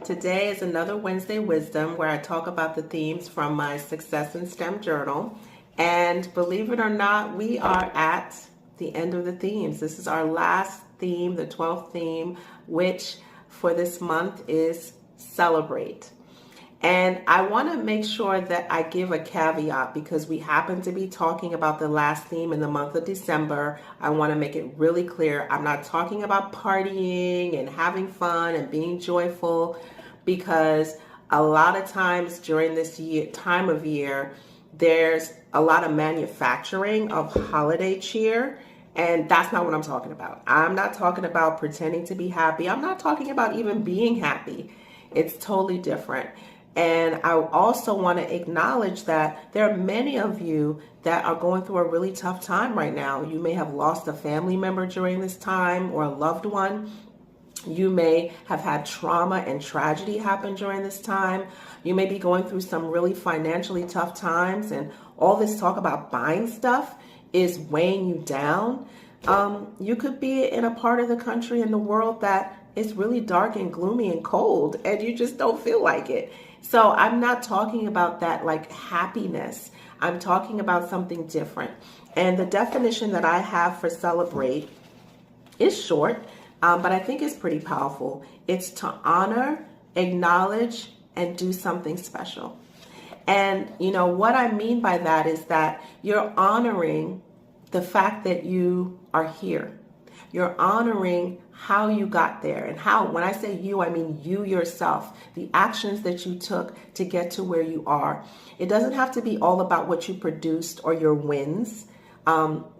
Today is another Wednesday Wisdom where I talk about the themes from my Success in STEM journal. And believe it or not, we are at the end of the themes. This is our last theme, the 12th theme, which for this month is celebrate. And I want to make sure that I give a caveat because we happen to be talking about the last theme in the month of December. I want to make it really clear. I'm not talking about partying and having fun and being joyful, because a lot of times during this time of year, there's a lot of manufacturing of holiday cheer. And that's not what I'm talking about. I'm not talking about pretending to be happy. I'm not talking about even being happy. It's totally different. And I also want to acknowledge that there are many of you that are going through a really tough time right now. You may have lost a family member during this time or a loved one. You may have had trauma and tragedy happen during this time. You may be going through some really financially tough times, and all this talk about buying stuff is weighing you down. You could be in a part of the country and the world that is really dark and gloomy and cold, and you just don't feel like it. So I'm not talking about that like happiness. I'm talking about something different. And the definition that I have for celebrate is short, but I think it's pretty powerful. It's to honor, acknowledge, and do something special. And what I mean by that is that you're honoring the fact that you are here. You're honoring how you got there, and how, when I say you, I mean you yourself, the actions that you took to get to where you are. It doesn't have to be all about what you produced or your wins.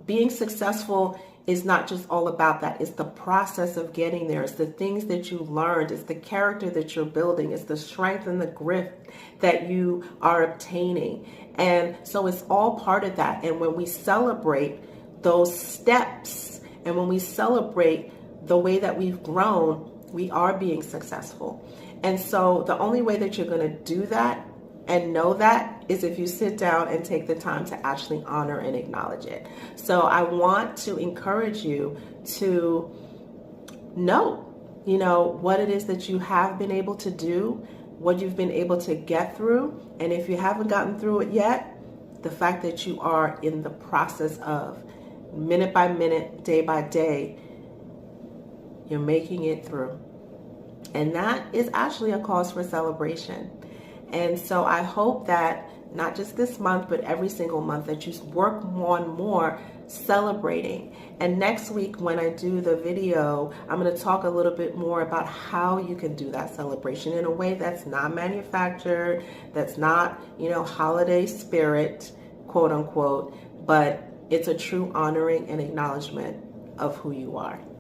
Being successful is not just all about that. It's the process of getting there. It's the things that you learned. It's the character that you're building. It's the strength and the grit that you are obtaining. And so it's all part of that. And when we celebrate those steps, and when we celebrate the way that we've grown, we are being successful. And so the only way that you're going to do that and know that is if you sit down and take the time to actually honor and acknowledge it. So I want to encourage you to know, what it is that you have been able to do, what you've been able to get through. And if you haven't gotten through it yet, the fact that you are in the process of minute by minute, day by day, you're making it through. And that is actually a cause for celebration. And so I hope that not just this month, but every single month, that you work on more celebrating. And next week, when I do the video, I'm going to talk a little bit more about how you can do that celebration in a way that's not manufactured, that's not, holiday spirit, quote unquote, but it's a true honoring and acknowledgement of who you are.